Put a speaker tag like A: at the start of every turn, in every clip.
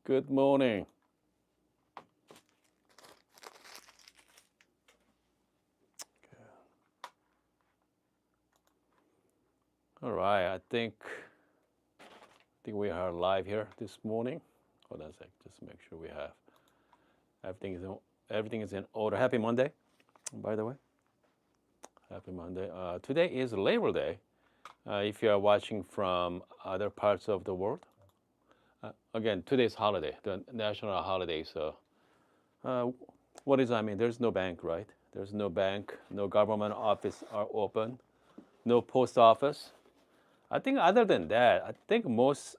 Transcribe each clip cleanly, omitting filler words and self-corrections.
A: Good morning. All right, I think we are live here this morning. Hold on a sec, just to make sure we have everything is in, everything is in order. Happy Monday, by the way. Happy Monday. Today is Labor Day. If you are watching from other parts of the world, again, today's holiday, the national holiday. So, uh, what does that mean? There's no bank, right? There's no bank, no government office are open, no post office. I think other than that, I think most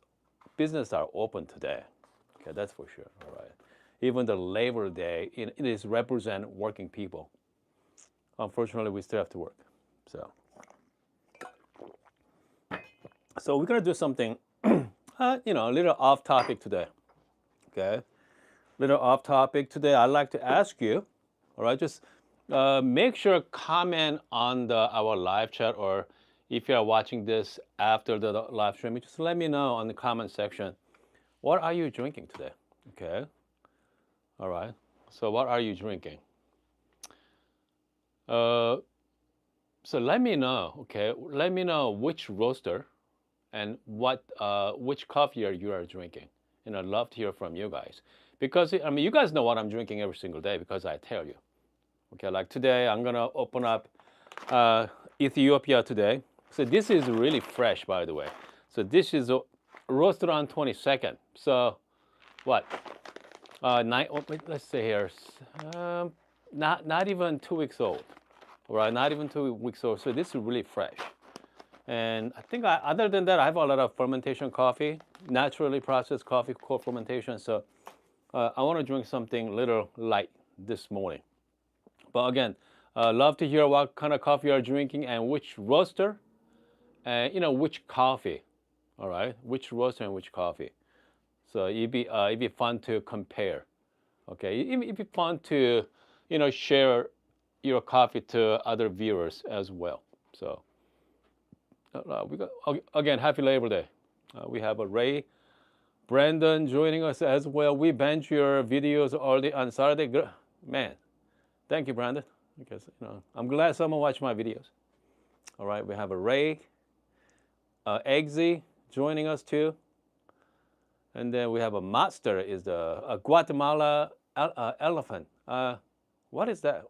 A: businesses are open today. Okay, that's for sure. All right. Even the Labor Day, it is represent working people. Unfortunately, we still have to work. So, so we're gonna do something, a little off topic today. Okay, little off topic today. I'd like to ask you, all right, just make sure comment on our live chat, or if you are watching this after the live stream, just let me know on the comment section. What are you drinking today? Okay. All right. So what are you drinking? Uh, so let me know. Okay. Let me know which roaster and which coffee you are drinking. I'd love to hear from you guys because I mean you guys know what I'm drinking every single day because I tell you. Okay. Like today I'm gonna open up Ethiopia today. So this is really fresh, by the way. So this is roasted on 22nd. So what? Wait, let's say here, not even 2 weeks old, right? Not even 2 weeks old. So this is really fresh. And I think other than that, I have a lot of fermentation coffee, naturally processed coffee, cold fermentation. So I want to drink something little light this morning. But again, love to hear what kind of coffee you are drinking and which roaster, and which coffee. All right, which roaster and which coffee. So it'd be fun to compare. Okay, it'd be fun to, share your coffee to other viewers as well. So we got again, happy Labor Day. We have a Ray, Brandon joining us as well. We bench your videos early on Saturday. Man, thank you, Brandon. Because I'm glad someone watched my videos. All right, we have a Ray, Eggsy joining us too. And then we have a monster is a Guatemala elephant. What is that?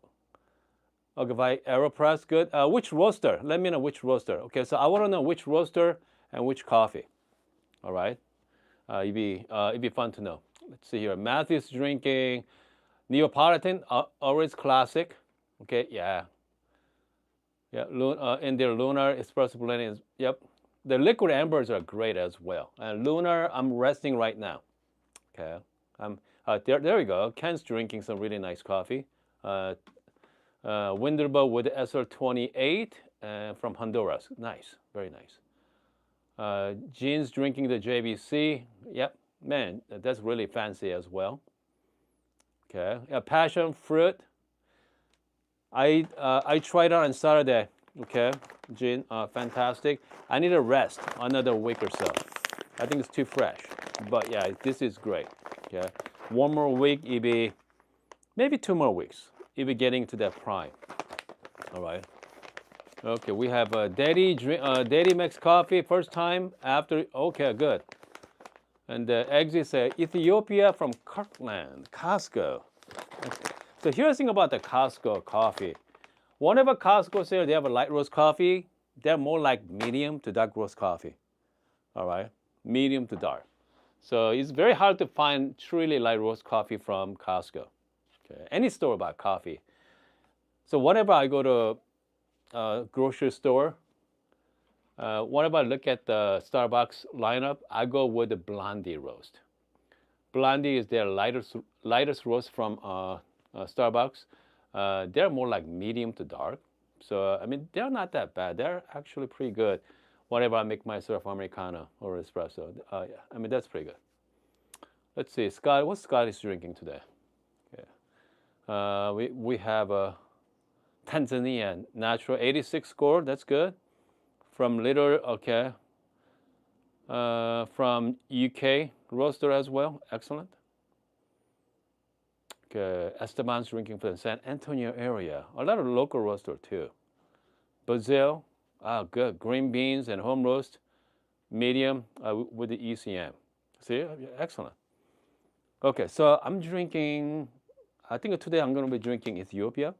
A: Okay, Aeropress, good. Which roaster? Let me know which roaster. Okay, so I want to know which roaster and which coffee. All right, it'd be fun to know. Let's see here. Matthew's drinking Neapolitan, always classic. Okay, yeah, yeah. In their Lunar espresso blend is yep. The liquid ambers are great as well. And Lunar, I'm resting right now. Okay, there we go. Ken's drinking some really nice coffee. Winterbo with SR28 from Honduras. Nice, very nice. Jean's drinking the JBC. Yep, man, that's really fancy as well. Okay, passion fruit. I tried it on Saturday. Okay, Jean, fantastic. I need a rest another week or so. I think it's too fresh, but yeah, this is great. Okay, one more week, maybe 2 more weeks. You'll be getting to that prime. All right. Okay, we have Daddy makes coffee first time after. Okay, good. And exit Ethiopia from Kirkland, Costco. So here's the thing about the Costco coffee. Whenever Costco says they have a light roast coffee, they're more like medium to dark roast coffee. All right, medium to dark. So it's very hard to find truly light roast coffee from Costco. Okay, any store about coffee. So whenever I go to a grocery store, whenever I look at the Starbucks lineup, I go with the Blondie roast. Blondie is their lightest roast from Starbucks. They're more like medium to dark. So I mean, they're not that bad. They're actually pretty good. Whenever I make myself Americano or espresso, yeah, I mean that's pretty good. Let's see, Scott. What Scott is drinking today? Yeah. We have a Tanzanian natural 86 score. That's good. From Little, okay. from UK roaster as well. Excellent. Okay, Esteban's drinking from the San Antonio area. A lot of local roaster too. Brazil, good. Green beans and home roast, medium with the ECM. See, excellent. Okay, so I'm drinking. I think today I'm going to be drinking Ethiopia,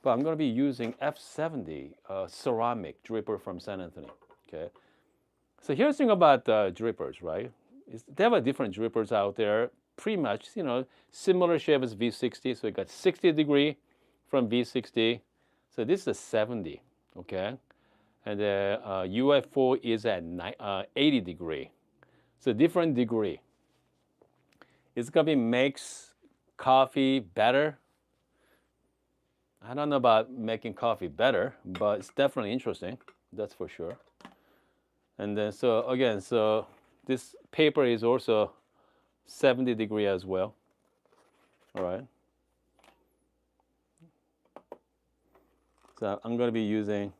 A: but I'm going to be using F70 ceramic dripper from San Antonio. Okay, so here's the thing about drippers, right? They have a different drippers out there, pretty much, similar shape as V60. So you got 60-degree from V60. So this is a 70, okay? And the UF4 is at 80-degree. So different degree. It's gonna be makes coffee better. I don't know about making coffee better, but it's definitely interesting. That's for sure. And then so again, so this paper is also 70-degree as well. All right. So I'm going to be using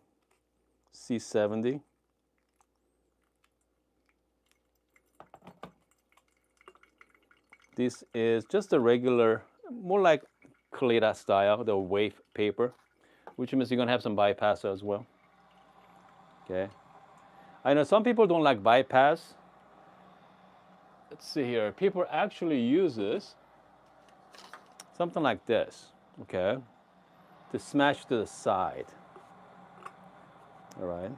A: C70. This is just a regular, more like Kalita style, the wave paper, which means you're going to have some bypass as well. Okay. I know some people don't like bypass. Let's see here. People actually use this, something like this, okay, to smash to the side. All right.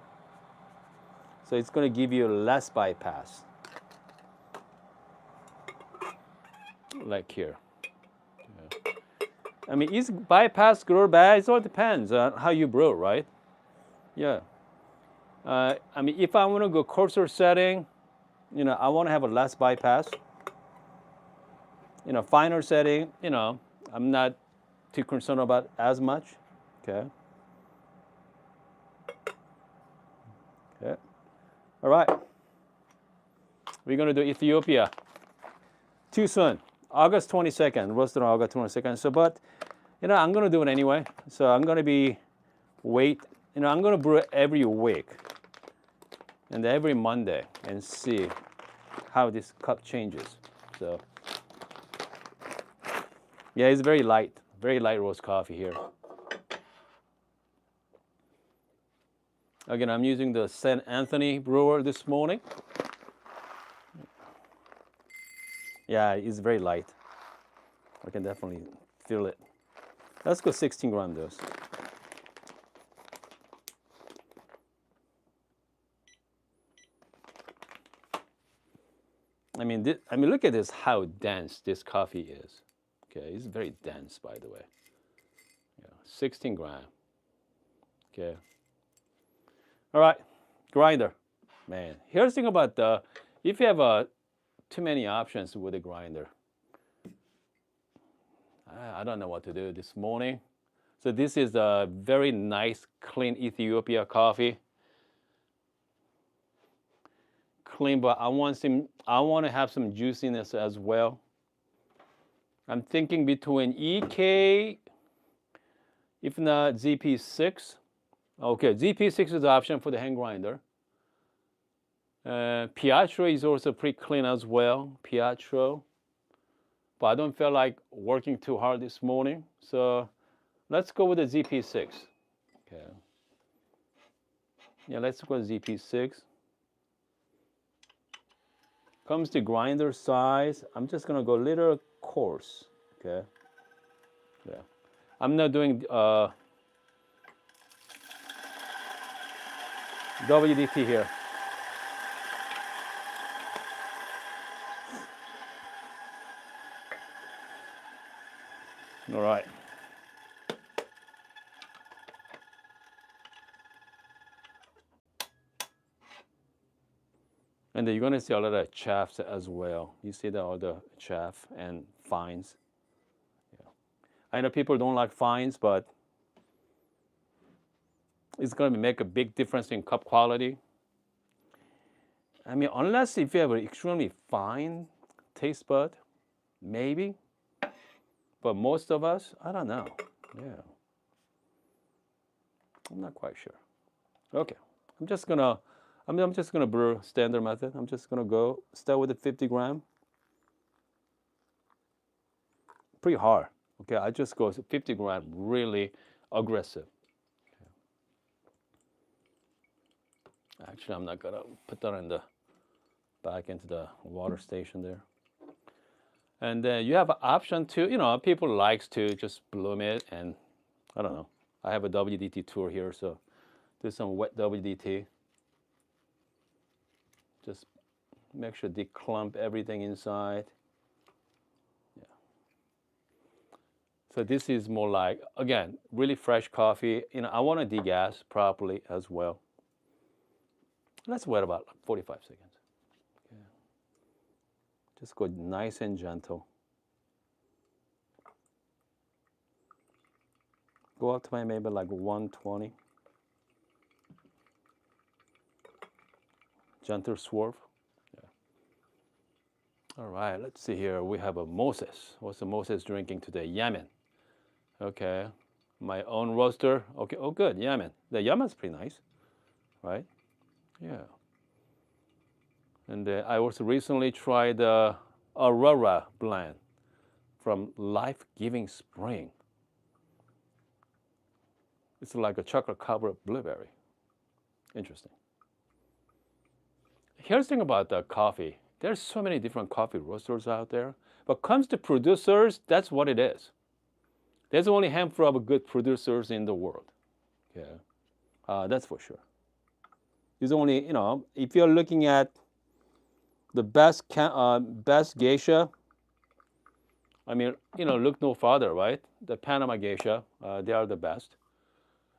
A: So it's going to give you less bypass, like here. Yeah. I mean, is bypass good or bad? It all depends on how you brew, right? Yeah. I mean, if I want to go coarser setting, I want to have a less bypass. Finer setting, I'm not too concerned about as much. Okay. Okay. All right. We're going to do Ethiopia. Too soon. August 22nd, roasted on August 22nd. So, but, I'm going to do it anyway. So I'm going to be I'm going to brew it every week and every Monday and see how this cup changes. So, yeah, it's very light roast coffee here. Again, I'm using the St. Anthony brewer this morning. Yeah, it's very light. I can definitely feel it. Let's go 16 gram dose. I mean, look at this, how dense this coffee is. Okay, it's very dense, by the way. Yeah, 16 gram. Okay. All right, grinder. Man, here's the thing about if you have too many options with a grinder, I don't know what to do this morning. So this is a very nice, clean Ethiopia coffee. Clean, but I want to have some juiciness as well. I'm thinking between EK, if not ZP6. Okay, ZP6 is the option for the hand grinder. Pietro is also pretty clean as well, Pietro. But I don't feel like working too hard this morning. So let's go with the ZP6. Okay. Yeah, let's go with ZP6. Comes to grinder size, I'm just gonna go a little coarse. Okay. Yeah. I'm not doing WDT here. All right. And then you're going to see a lot of chaffs as well. You see all the chaff and fines. Yeah. I know people don't like fines, but it's going to make a big difference in cup quality. I mean, unless if you have an extremely fine taste bud, maybe. But most of us, I don't know. Yeah. I'm not quite sure. Okay. I'm just going to I'm just gonna brew standard method. I'm just gonna go start with the 50 gram. Pretty hard. Okay, I just go 50 gram, really aggressive. Actually, I'm not gonna put that in the back into the water station there. And then you have an option to, people likes to just bloom it, and I don't know. I have a WDT tour here, so do some wet WDT. Just make sure they clump everything inside. Yeah. So this is more like, again, really fresh coffee. I want to degas properly as well. Let's wait about 45 seconds. Okay. Just go nice and gentle. Go up to maybe like 120. Gentle swerve. Yeah. All right, let's see here. We have a Moses. What's the Moses drinking today? Yemen. Okay. My own roaster. Okay. Oh, good. Yemen. The Yemen's pretty nice, right? Yeah. And I also recently tried the Aurora blend from Life Giving Spring. It's like a chocolate covered blueberry. Interesting. Here's the thing about the coffee. There's so many different coffee roasters out there. But comes to producers, that's what it is. There's only a handful of good producers in the world. Yeah, that's for sure. There's only, if you're looking at the best geisha, I mean, look no farther, right? The Panama geisha, they are the best.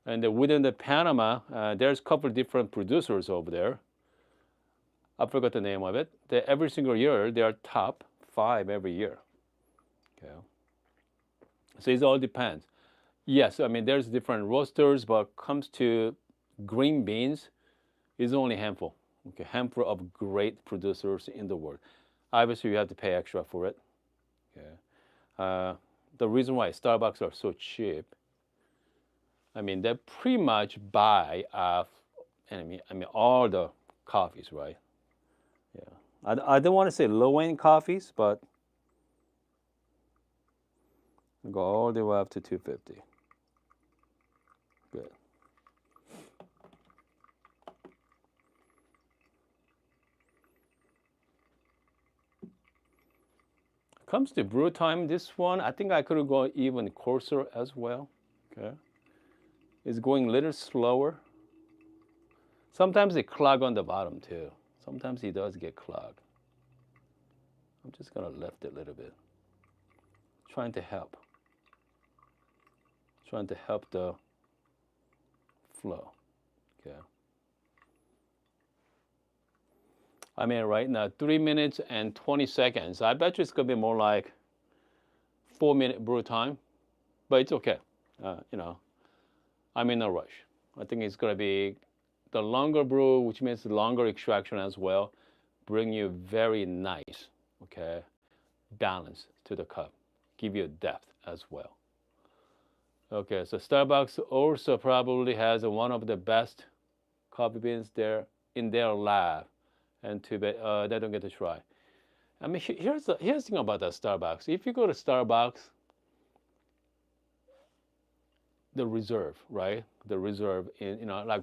A: And within the Panama, there's a couple of different producers over there. I forgot the name of it. Every single year, they are top 5 every year. Okay. So it all depends. Yes, I mean, there's different roasters, but comes to green beans, it's only a handful. Okay, handful of great producers in the world. Obviously, you have to pay extra for it. Okay. The reason why Starbucks are so cheap, I mean, they pretty much buy off, I mean, all the coffees, right? Yeah. I don't want to say low-end coffees, but go all the way up to 250. Good. Comes to brew time, this one, I think I could go even coarser as well. Okay. It's going a little slower. Sometimes it clog on the bottom too. Sometimes it does get clogged. I'm just gonna lift it a little bit. Trying to help. Trying to help the flow. Okay. I mean, right now, 3 minutes and 20 seconds. I bet you it's gonna be more like 4-minute brew time, but it's okay. I'm in no rush. I think it's gonna be the longer brew, which means the longer extraction as well, bring you very nice, okay, balance to the cup, give you depth as well. Okay, so Starbucks also probably has one of the best coffee beans there in their lab, and they don't get to try. I mean, here's the thing about that Starbucks. If you go to Starbucks, the reserve, right? The reserve in like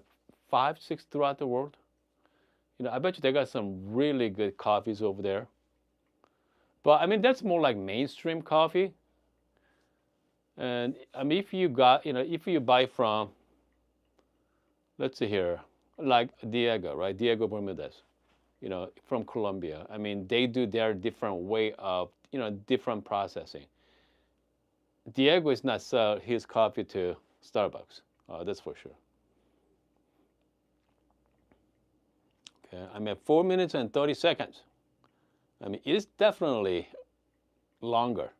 A: 5, 6 throughout the world. I bet you they got some really good coffees over there. But I mean, that's more like mainstream coffee. And I mean, if you buy from, let's see here, like Diego, right? Diego Bermudez, from Colombia. I mean, they do their different way of, different processing. Diego is not sell his coffee to Starbucks. That's for sure. Okay, I'm at 4 minutes and 30 seconds. I mean, it's definitely longer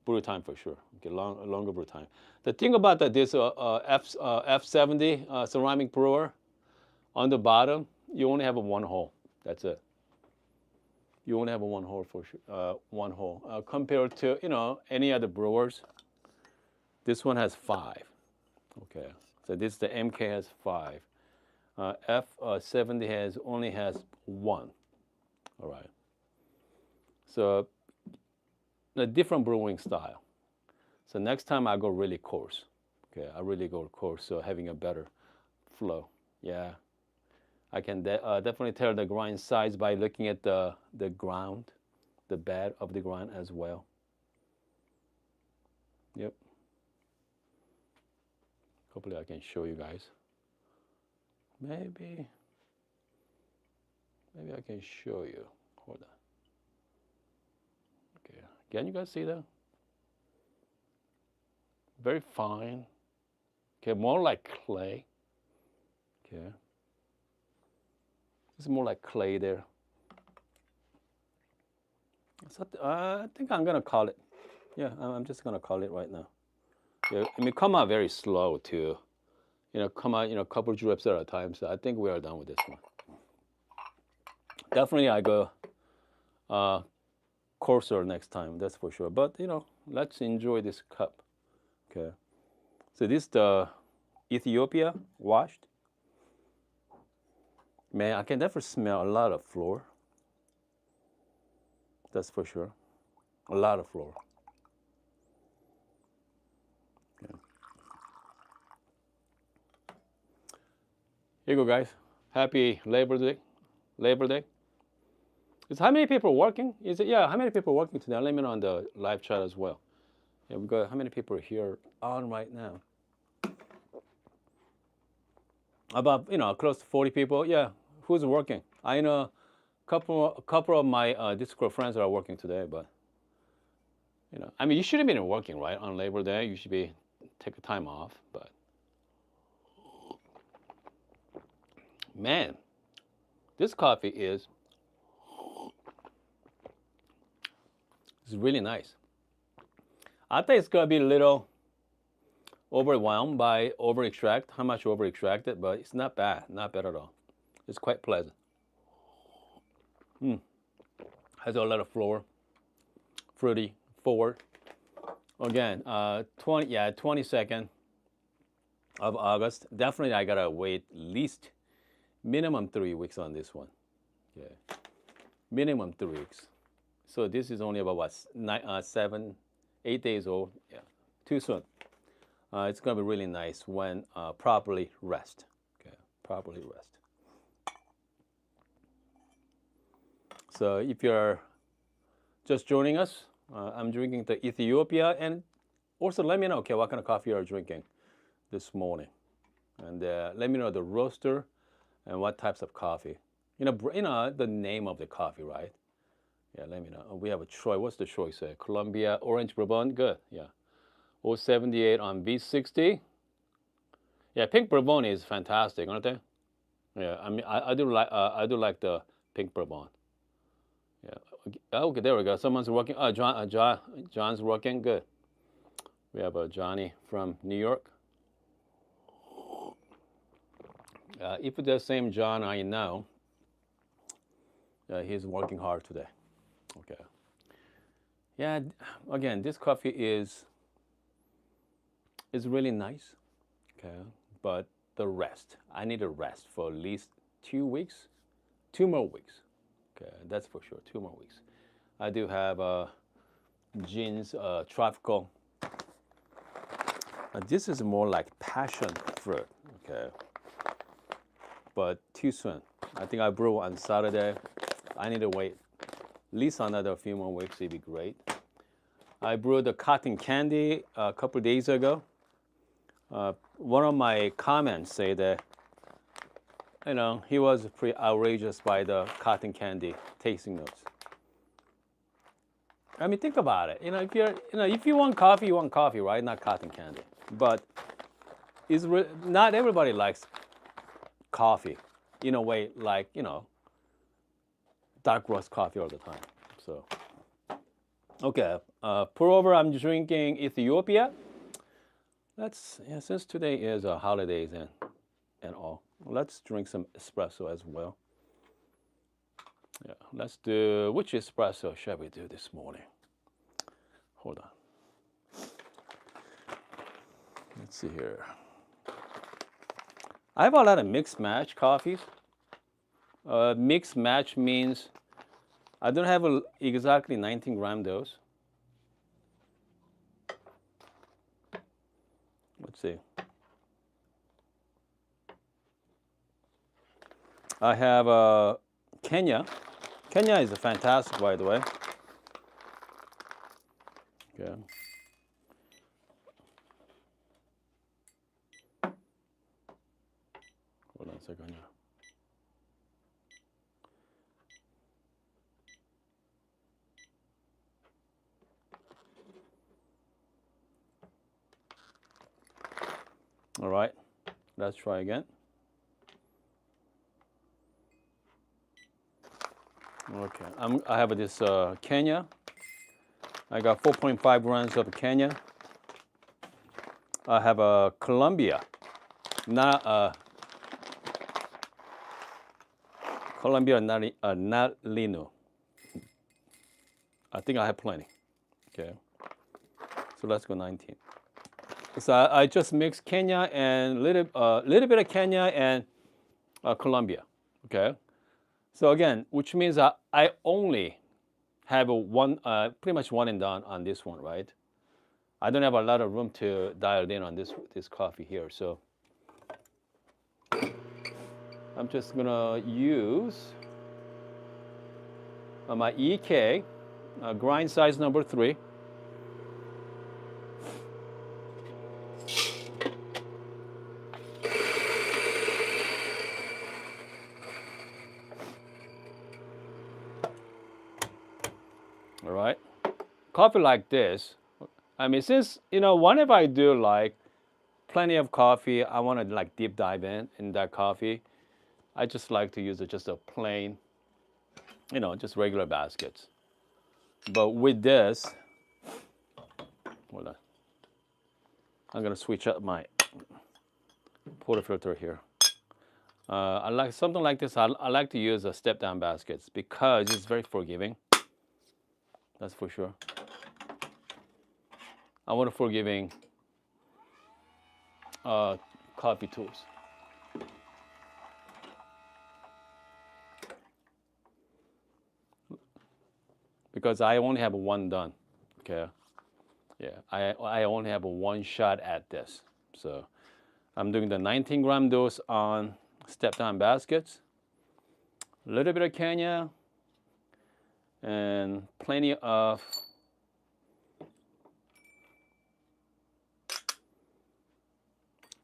A: brew time for sure. Okay, longer brew time. The thing about this F70 ceramic brewer, on the bottom, you only have one hole. That's it. You only have one hole for sure. One hole compared to any other brewers. This one has 5. Okay, so the MK has 5. F70 only has one. All right. So a different brewing style. So next time I go really coarse. Okay, I really go coarse, so having a better flow. Yeah, I can definitely tell the grind size by looking at the ground, the bed of the ground as well. Yep. Hopefully I can show you guys. Maybe I can show you. Hold on. Okay, can you guys see that? Very fine. Okay, more like clay. Okay. It's more like clay there. So, I think I'm gonna call it. Yeah, I'm just gonna call it right now. Yeah, I mean, come out very slow too. Come out, a couple drips at a time. So I think we are done with this one. Definitely, I go coarser next time. That's for sure. But let's enjoy this cup. Okay. So this is the Ethiopia washed. Man, I can definitely smell a lot of flour. That's for sure. A lot of flour. Okay. Here you go, guys. Happy Labor Day. Labor Day. Is how many people working? Is it how many people working today? Let me know on the live chat as well. Yeah, we got how many people are here on right now? About close to 40 people. Yeah, who's working? I know a couple of my Discord friends are working today, but I mean, you should have been working right on Labor Day. You should be take a time off, but man, this coffee is really nice. I think it's gonna be a little overwhelmed by over extract, how much over extracted, but it's not bad, not bad at all. It's quite pleasant. Has a lot of flour, fruity, forward. Again, 22nd of August. Definitely, I gotta wait at least minimum 3 weeks on this one. Okay, minimum 3 weeks. So this is only about what 7, 8 days old. Yeah, too soon. It's gonna be really nice when properly rest. Okay, properly rest. So if you're just joining us, I'm drinking the Ethiopia, and also let me know, okay, what kind of coffee you're drinking this morning, and let me know the roaster and what types of coffee. The name of the coffee, right? Yeah, let me know. We have a Troy. What's the Troy say? Columbia Orange Bourbon. Good. Yeah. 078 on V60. Yeah, Pink Bourbon is fantastic, aren't they? Yeah, I mean, I do like the Pink Bourbon. Yeah. Okay, there we go. Someone's working. John's working. Good. We have a Johnny from New York. If it's the same John I know, he's working hard today. Okay. Yeah. Again, this coffee is really nice. Okay. But the rest, I need a rest for at least 2 weeks, 2 more weeks. Okay, that's for sure. 2 more weeks. I do have Jeans Tropical. This is more like passion fruit. Okay, but too soon. I think I brew on Saturday. I need to wait at least another few more weeks. It'd be great. I brewed the cotton candy a couple days ago. One of my comments say that he was pretty outrageous by the cotton candy tasting notes. I mean, think about it. If you want coffee, you want coffee, right? Not cotton candy. But not everybody likes coffee in a way like dark roast coffee all the time. So, okay, pour over. I'm drinking Ethiopia. Since today is holidays and all, let's drink some espresso as well. Yeah, let's do, which espresso shall we do this morning? Hold on. Let's see here. I have a lot of mixed match coffees. Mixed match means I don't have exactly 19-gram dose. Let's see. I have Kenya. Kenya is fantastic, by the way. Okay. Hold on a second here. All right, let's try again. Okay, I have this Kenya. I got 4.5 grams of Kenya. I have a Colombia, not Colombia not Lino. I think I have plenty. Okay, so let's go 19. So I just mixed Kenya and little bit of Kenya and Colombia. Okay, so again, which means I only have a one, pretty much one and done on this one, right? I don't have a lot of room to dial in on this coffee here, so I'm just gonna use my EK grind size number 3. All right, coffee like this. I mean, since whenever I do like plenty of coffee, I want to like deep dive in that coffee. I just like to use just a plain, just regular baskets. But with this, hold on, I'm gonna switch up my portafilter here. I like something like this. I like to use a step down baskets because it's very forgiving. That's for sure. I want a forgiving coffee tools. Because I only have one done. Okay. Yeah, I only have one shot at this. So I'm doing the 19-gram dose on step down baskets. A little bit of Kenya and plenty of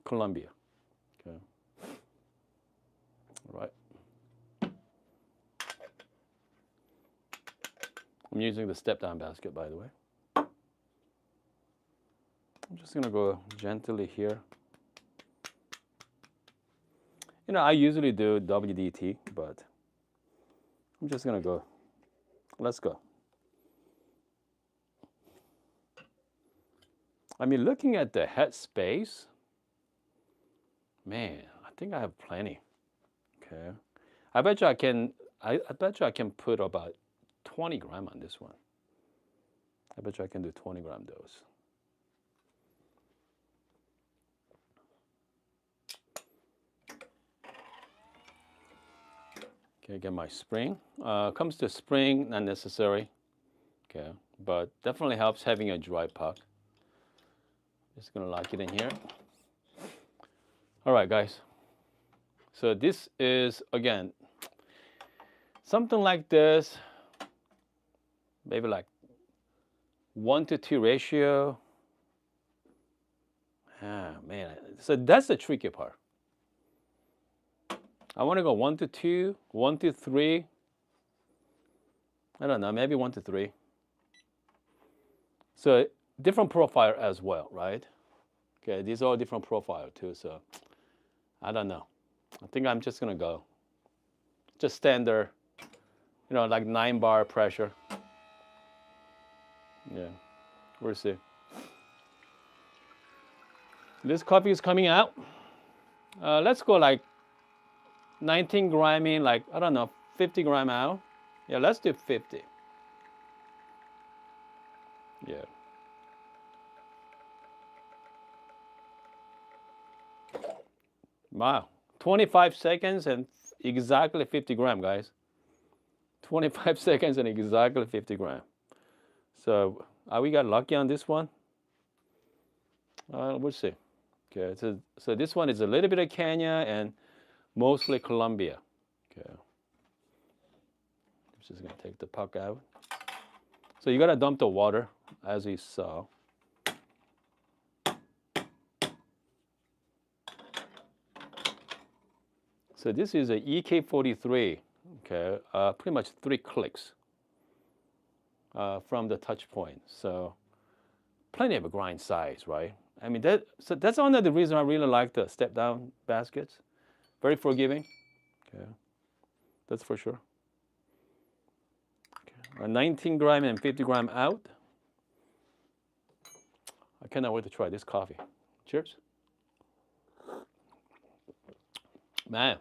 A: Colombia. Okay. All right. I'm using the step down basket, by the way. I'm just gonna go gently here. I usually do WDT, but I'm just gonna go. Let's go. I mean, looking at the head space, man, I think I have plenty. Okay, I bet you I can. I bet you I can put about 20 gram on this one. I bet you I can do 20-gram dose. Okay, get my spring. Comes to spring, not necessary. Okay, but definitely helps having a dry puck. Just gonna lock it in here. All right, guys. So this is again something like this, maybe like 1-to-2 ratio. Ah, man. So that's the tricky part. I want to go 1-to-2, 1-to-3. I don't know, maybe 1-to-3. So different profile as well, right? Okay, these are all different profile too. So I don't know. I think I'm just gonna go just standard, like 9-bar pressure. Yeah, we'll see. This coffee is coming out. Let's go like 19 gram in, like, I don't know, 50 gram out. Yeah, let's do 50. Yeah. Wow, 25 seconds and exactly 50 gram, guys. 25 seconds and exactly 50 gram. So we got lucky on this one. We'll see. Okay, so this one is a little bit of Kenya and mostly Colombia. Okay. I'm just gonna take the puck out. So you gotta dump the water, as you saw. So this is a EK43. Okay, pretty much 3 clicks from the touch point. So plenty of a grind size, right? I mean so that's one of the reasons I really like the step down baskets. Very forgiving. Okay, that's for sure. Okay. 19 gram and 50 gram out. I cannot wait to try this coffee. Cheers. Man,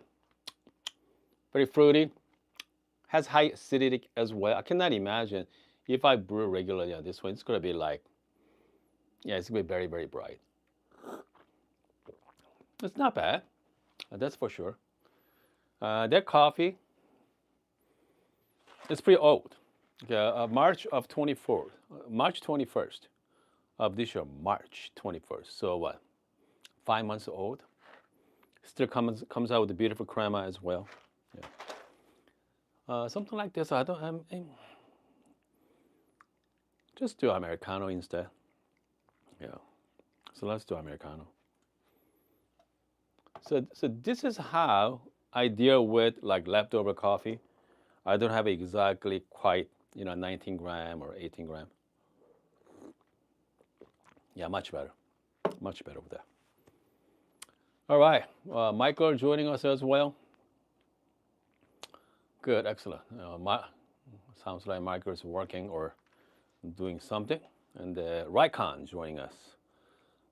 A: very fruity. Has high acidity as well. I cannot imagine if I brew regularly on this one, it's gonna be like, yeah, it's gonna be very, very bright. It's not bad, that's for sure. That coffee is pretty old. Okay, March of 24th, March 21st of this year, March 21st. So what? 5 months old. Still comes out with a beautiful crema as well. Yeah. Something like this, I don't. Just do Americano instead. Yeah. So let's do Americano. So this is how I deal with like leftover coffee. I don't have exactly quite 19 gram or 18 gram. Yeah, much better with that. All right, Michael joining us as well. Good, excellent. Sounds like Michael is working or doing something. And Raikon joining us.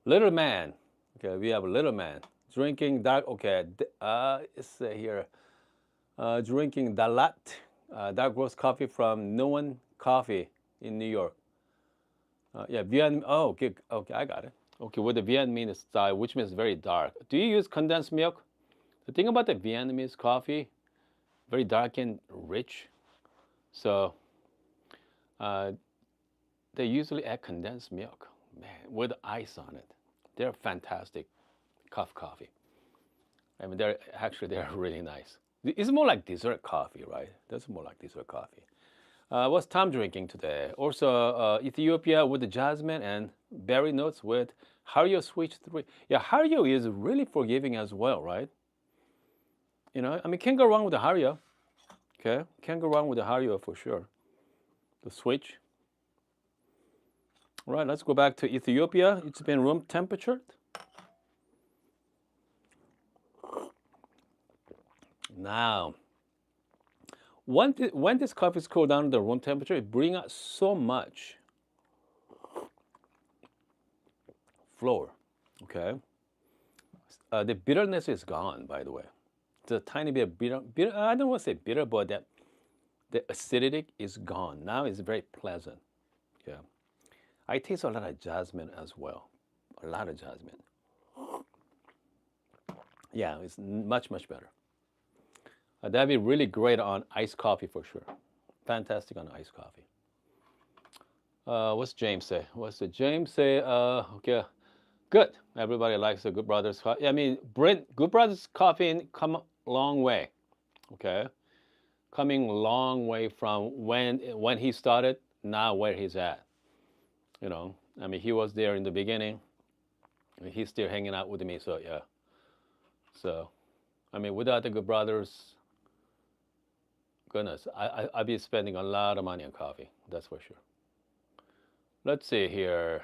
A: Little man. Okay, we have a little man drinking dark. Okay, it's here. Drinking Dalat dark roast coffee from Nguyen Coffee in New York. Yeah, Vietnam. Oh, okay, I got it. Okay, with the Vietnamese style, which means very dark. Do you use condensed milk? The thing about the Vietnamese coffee, very dark and rich. So they usually add condensed milk, man, with ice on it. They're fantastic coffee. I mean, they're really nice. It's more like dessert coffee, right? That's more like dessert coffee. What's Tom drinking today? Also, Ethiopia with the jasmine and berry notes with Hario Switch 3. Yeah, Hario is really forgiving as well, right? I mean, can't go wrong with the Hario. Okay, can't go wrong with the Hario for sure. The Switch. All right, let's go back to Ethiopia. It's been room temperature. Now, when this coffee is cooled down to the room temperature, it brings out so much flour. Okay, the bitterness is gone. By the way, it's a tiny bit of bitter. I don't want to say bitter, but the acidity is gone. Now it's very pleasant. Yeah, I taste a lot of jasmine as well. A lot of jasmine. Yeah, it's much better. That'd be really great on iced coffee for sure. Fantastic on iced coffee. What's James say? James say? Okay, good. Everybody likes the Good Brothers coffee. I mean, Good Brothers coffee come a long way. Okay, coming a long way from when he started, now where he's at. I mean, he was there in the beginning. He's still hanging out with me. So yeah. So, I mean, without the Good Brothers, goodness, I'd be spending a lot of money on coffee. That's for sure. Let's see here.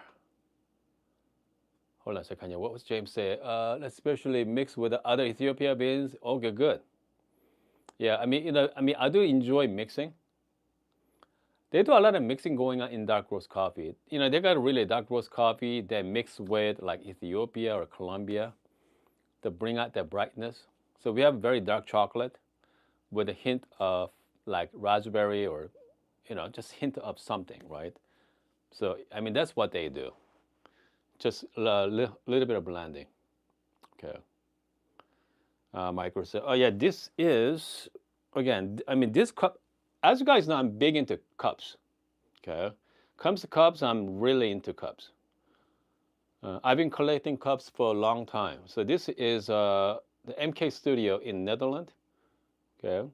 A: Hold on a second. What was James say? Let's especially mix with the other Ethiopia beans. Okay, good. Yeah, I mean, I do enjoy mixing. They do a lot of mixing going on in dark roast coffee. They got really dark roast coffee that mix with like Ethiopia or Colombia to bring out that brightness. So we have very dark chocolate with a hint of like raspberry or, just hint of something, right? So, I mean, that's what they do. Just a little bit of blending. Okay. Michael said, "Oh yeah, this is again. I mean, this cup. As you guys know, I'm big into cups. Okay, comes to cups, I'm really into cups. I've been collecting cups for a long time. So this is the MK Studio in Netherlands. Okay,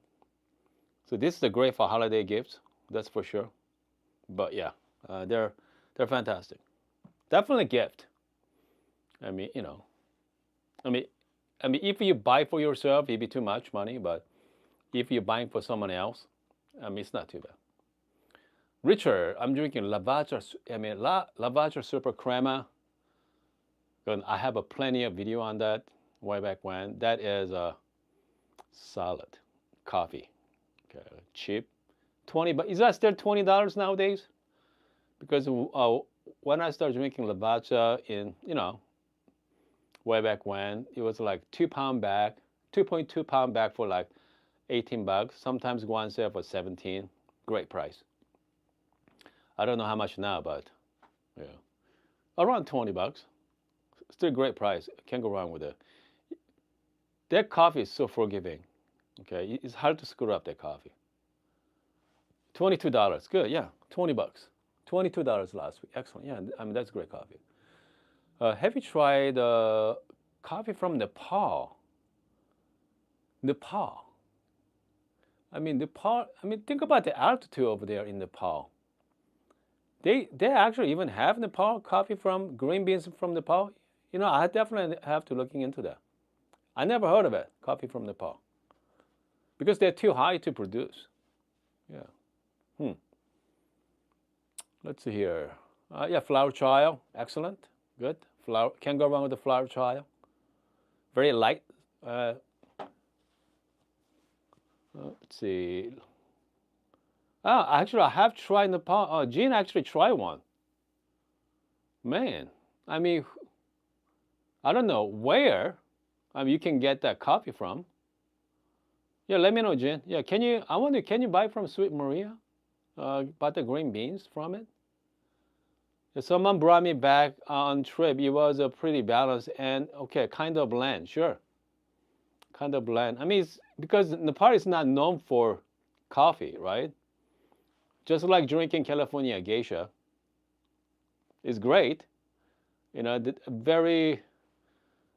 A: so this is a great for holiday gifts. That's for sure. But yeah, they're fantastic. Definitely a gift. I mean, I mean, if you buy for yourself, it'd be too much money. But if you're buying for someone else, it's not too bad. Richard, I'm drinking Lavazza. Lavazza Super Crema. And I have a plenty of video on that way back when. That is a solid coffee. Okay, cheap. 20, but is that still $20 nowadays? Because when I started drinking Lavazza in, way back when, it was like 2 pound bag, 2.2 pound bag for like 18 bucks. Sometimes go on sale for 17. Great price. I don't know how much now, but yeah, around 20 bucks. Still great price. Can't go wrong with it. That coffee is so forgiving. Okay, it's hard to screw up that coffee. $22. Good, yeah. 20 bucks. $22 last week. Excellent. Yeah, that's great coffee. Have you tried coffee from Nepal? Nepal. Nepal. Think about the altitude over there in Nepal. They actually even have Nepal coffee from green beans from Nepal. I definitely have to looking into that. I never heard of it. Coffee from Nepal because they're too high to produce. Yeah. Let's see here. Yeah, flower trial. Excellent. Good. Flower. Can't go wrong with the flower trial. Very light. Let's see. Actually, I have tried Nepal. Jean actually tried one. Man, I mean, I don't know where. You can get that coffee from. Yeah, let me know, Jean. Yeah, can you? I wonder, can you buy from Sweet Maria? Buy the green beans from it. If someone brought me back on trip, it was a pretty balanced and okay, kind of bland. Sure, kind of bland. It's because Nepal is not known for coffee, right? Just like drinking California geisha is great. Very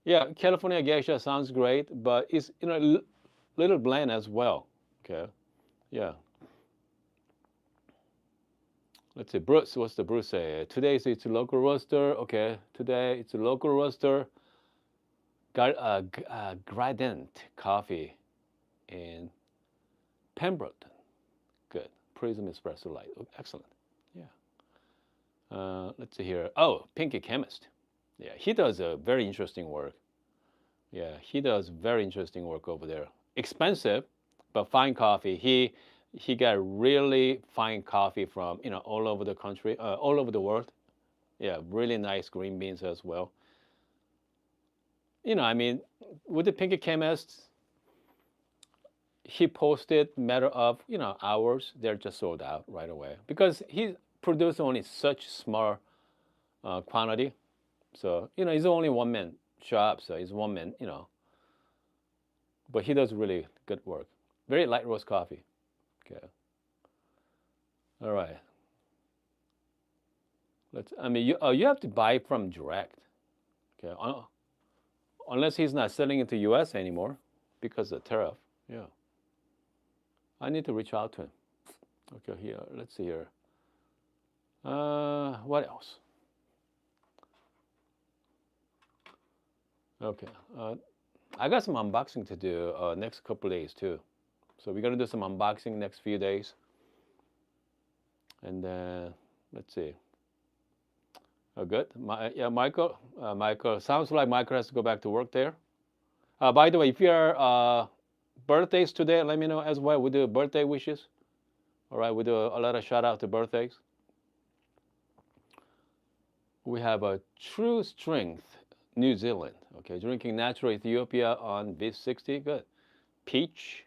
A: yeah, California geisha sounds great, but it's little bland as well. Okay, yeah. Let's see, Bruce. What's the Bruce say? Today it's a local roaster. Okay, today it's a local roaster. Gradient Coffee in Pemberton. Good. Prism Espresso Light. Oh, excellent. Yeah. Let's see here. Oh, Pinky Chemist. Yeah, he does a very interesting work. Yeah, he does very interesting work over there. Expensive, but fine coffee. He got really fine coffee from all over the country, all over the world. Yeah, really nice green beans as well. With the Pinky Chemist, he posted matter of hours. They're just sold out right away because he produced only such small quantity. So he's only one man shop, so he's one man. But he does really good work. Very light roast coffee. Okay. All right. You have to buy from direct. Okay. Unless he's not selling it to U.S. anymore because of tariff. Yeah. I need to reach out to him. Okay, here. Let's see here. What else? Okay. I got some unboxing to do next couple days too. So we're gonna do some unboxing next few days. And then let's see. Oh, good. Yeah, Michael. Michael. Sounds like Michael has to go back to work there. By the way, if your birthdays today, let me know as well. We do birthday wishes. All right, we do a lot of shout out to birthdays. We have a True Strength, New Zealand. Okay, drinking natural Ethiopia on V60. Good. Peach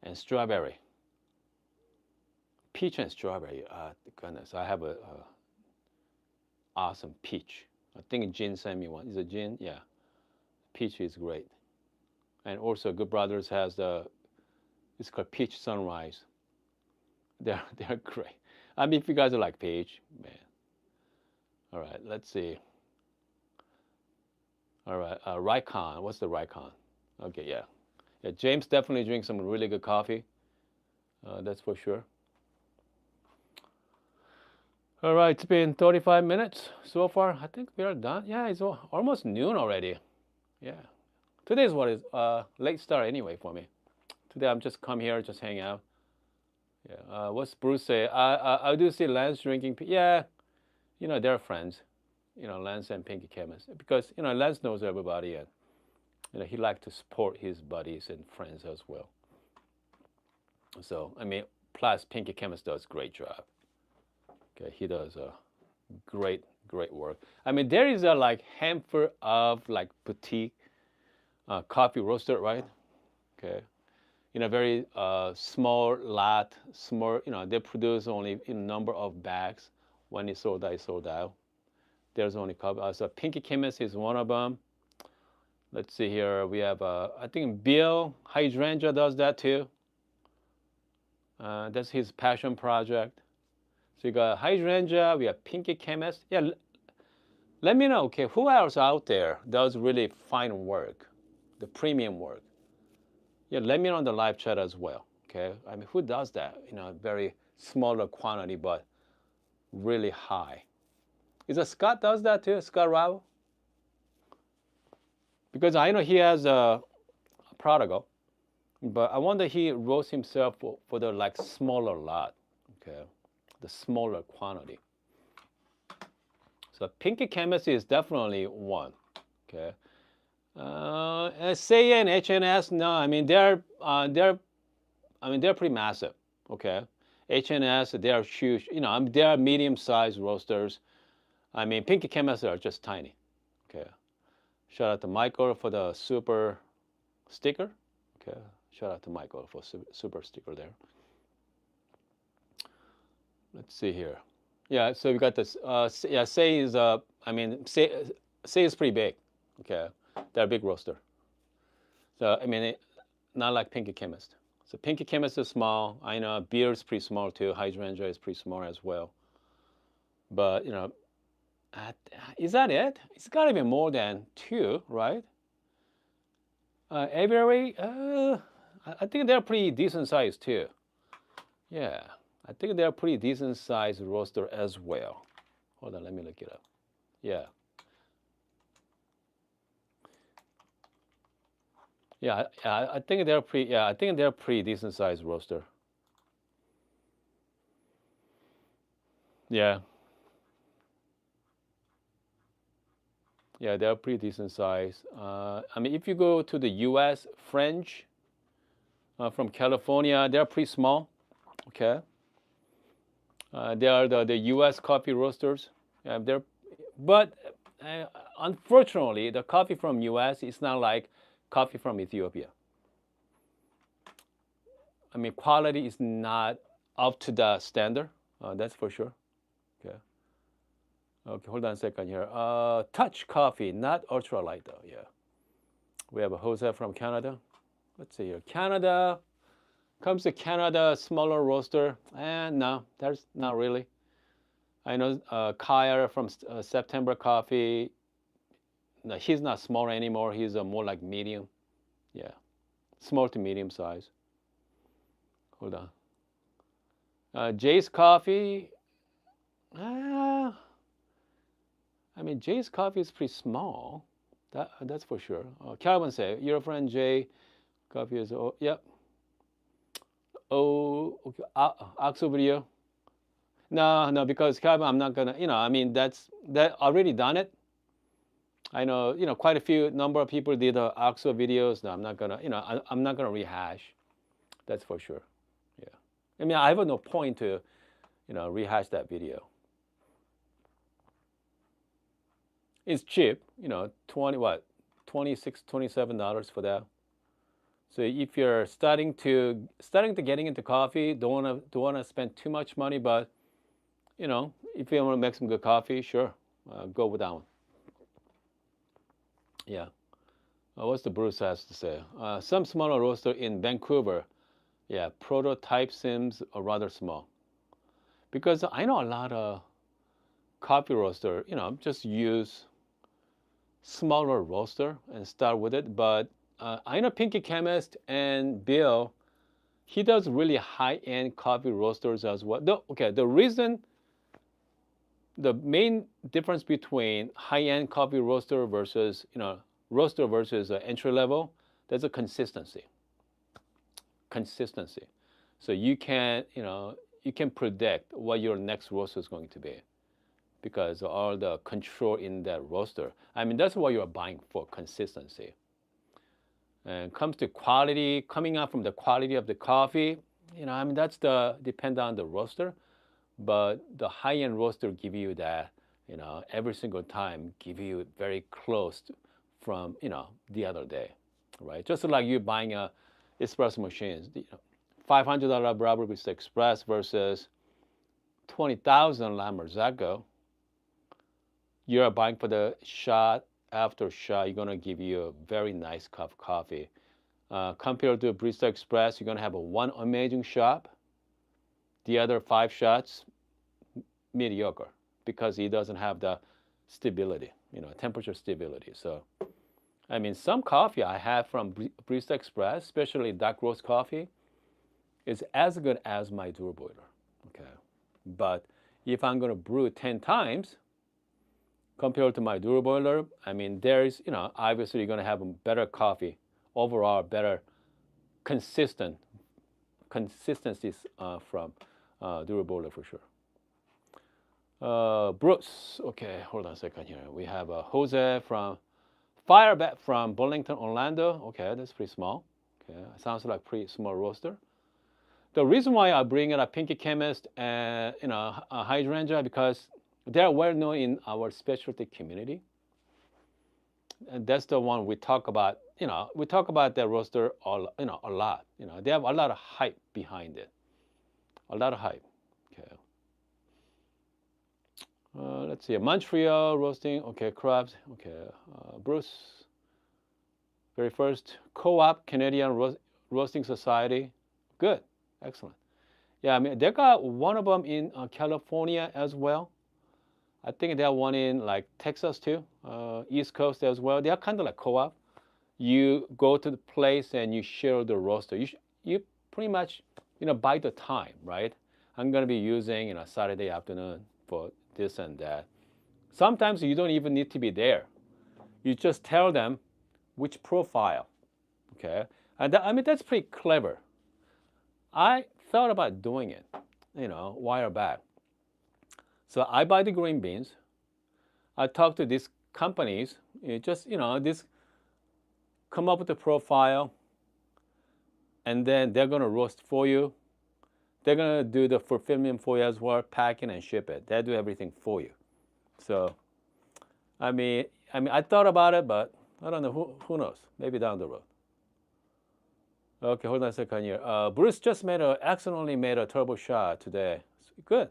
A: and strawberry. Peach and strawberry. Goodness, I have a awesome peach. I think Jin sent me one. Is it Jin? Yeah. Peach is great. And also, Good Brothers has it's called Peach Sunrise. They're great. I mean, if you guys are like peach, man. All right, let's see. All right, Raycon. What's the Raycon? Okay, yeah. Yeah, James definitely drinks some really good coffee. That's for sure. All right, it's been 35 minutes so far. I think we are done. Yeah, it's almost noon already. Yeah. Today is what is late start anyway for me. Today I'm just come here, just hang out. Yeah. What's Bruce say? I do see Lance drinking. Yeah, they're friends. Lance and Pinky Chemist because Lance knows everybody and he likes to support his buddies and friends as well. So I mean, plus Pinky Chemist does great job. Okay, he does a great work. I mean, there is a like handful of like boutique coffee roaster, right? Okay, very small lot, small. They produce only in a number of bags. When it's sold out, it's sold out. There's only couple. So Pinky Chemist is one of them. Let's see here. We have I think Bill Hydrangea does that too. That's his passion project. So you got Hydrangea. We have Pinky Chemist. Yeah. Let me know. Okay, who else out there does really fine work, the premium work? Yeah, let me know in the live chat as well. Okay, I mean, who does that? Very smaller quantity, but really high. Is it Scott does that too? Scott Rao? Because I know he has a Prodigal, but I wonder he roasts himself for the like smaller lot. Okay, the smaller quantity. So Pinky Chemist is definitely one. Okay. Seiya and HNS, no, I mean they're pretty massive. Okay, HNS, they are huge. They are medium-sized roasters. I mean, Pinky Chemists are just tiny. Okay, shout out to Michael for the super sticker. Okay, shout out to Michael for super sticker there. Let's see here. Yeah, so we got this. Yeah, Sei is I mean Sei is pretty big. Okay, they're a big roaster. So I mean, not like Pinky Chemist. So Pinky Chemist is small. I know Beer is pretty small too. Hydrangea is pretty small as well. But is that it? It's got to be more than two, right? Aviary, I think they're pretty decent size too. Yeah, I think they're pretty decent size roaster as well. Hold on, let me look it up. Yeah. Yeah, I think they're pretty. Yeah, I think they're pretty decent sized roaster. Yeah, yeah, they're pretty decent size. I mean, if you go to the U.S. French from California, they're pretty small. Okay, they are the U.S. coffee roasters. Yeah, but unfortunately, the coffee from U.S. is not like coffee from Ethiopia. I mean, quality is not up to the standard. That's for sure. Okay. Okay, hold on a second here. Touch coffee, not ultralight though. Yeah. We have a Jose from Canada. Let's see here. Canada. Comes to Canada, smaller roaster. And no, there's not really. I know Kyle from September Coffee. No, he's not small anymore. He's more like medium. Yeah. Small to medium size. Hold on. Jay's Coffee. I mean, Jay's Coffee is pretty small. That's for sure. Calvin say, your friend Jay Coffee is, oh, yep. Oh, okay. Axel video. No, because Calvin, I'm not gonna, I mean, that already done it. I know, quite a few number of people did Axel videos. No, I'm not gonna, I'm not gonna rehash. That's for sure. Yeah. I mean, I have no point to, rehash that video. It's cheap, 26, $27 for that. So if you're starting to getting into coffee, don't wanna spend too much money, but if you want to make some good coffee, sure, go with that one. Yeah. What's the Bruce has to say? Some smaller roaster in Vancouver. Yeah, prototype seems rather small. Because I know a lot of coffee roaster, just use smaller roaster and start with it. But I know Pinky Chemist and Bill, he does really high-end coffee roasters as well. Okay, the main difference between high-end coffee roaster versus, roaster versus entry level, there's a consistency. Consistency. So you can predict what your next roaster is going to be because all the control in that roaster. I mean, that's what you're buying for, consistency. And comes to quality, coming out from the quality of the coffee, I mean, that's the depend on the roaster, but the high-end roaster give you that, every single time give you very close from, the other day, right? Just like you buying a espresso machines, $500 Bravo Barista Express versus 20,000 La Marzocco, you're buying for the shot after shot, you're gonna give you a very nice cup of coffee. Compared to Barista Express, you're gonna have a one amazing shot, the other five shots mediocre because it doesn't have the stability, temperature stability. So, I mean, some coffee I have from Barista Express, especially dark roast coffee, is as good as my Dual Boiler. Okay, but if I'm gonna brew 10 times, compared to my Dual Boiler, I mean, there's, obviously you're going to have a better coffee, overall better consistencies from Dual Boiler for sure. Bruce, okay, hold on a second here. We have Jose from Firebat from Burlington, Orlando. Okay, that's pretty small. Okay, sounds like pretty small roaster. The reason why I bring it up Pinky Chemist and Hydrangea because they're well known in our specialty community. And that's the one we talk about. We talk about that roaster a lot. They have a lot of hype behind it. A lot of hype. Okay. Let's see. Montreal roasting. Okay, crabs. Okay. Bruce. Very first Co-op Canadian Roasting Society. Good. Excellent. Yeah, I mean they got one of them in California as well. I think they have one in like Texas too, East Coast as well. They are kind of like co-op. You go to the place and you share the roaster. You pretty much buy the time, right? I'm gonna be using Saturday afternoon for this and that. Sometimes you don't even need to be there. You just tell them which profile, okay? And I mean that's pretty clever. I thought about doing it, a while back. So I buy the green beans. I talk to these companies. This come up with a profile, and then they're gonna roast for you. They're gonna do the fulfillment for you as well, packing and ship it. They do everything for you. So, I thought about it, but I don't know. Who knows? Maybe down the road. Okay, hold on a second here. Bruce just accidentally made a turbo shot today. Good.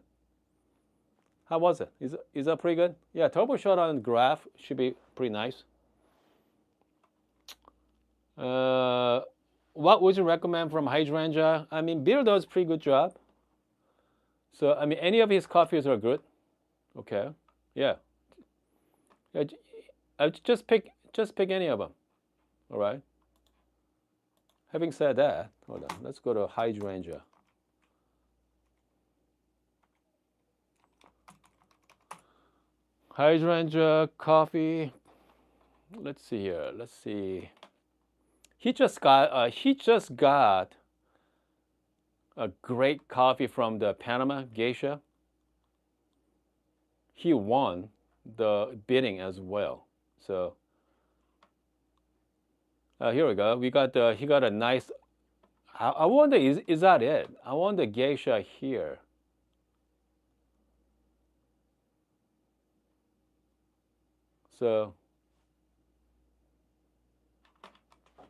A: How was it? Is that pretty good? Yeah, turbo shot on graph should be pretty nice. What would you recommend from Hydrangea? I mean, Bill does pretty good job. So I mean, any of his coffees are good. Okay, yeah. Just pick any of them. All right. Having said that, hold on. Let's go to Hydrangea. Hydrangea coffee. Let's see here. Let's see. He just got a great coffee from the Panama Geisha. He won the bidding as well. So here we go. He got a nice. I wonder is that it? I want the geisha here. So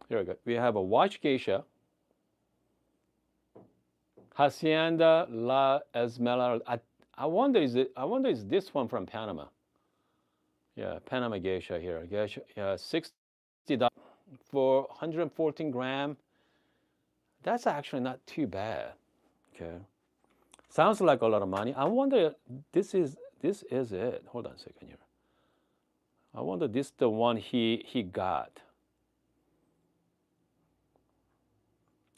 A: here we go. We have a watch geisha. Hacienda La Esmeralda. I wonder is this one from Panama? Yeah, Panama geisha here. Geisha, yeah, $60. for 114 gram. That's actually not too bad. Okay. Sounds like a lot of money. I wonder this is it. Hold on a second here. I wonder this the one he got.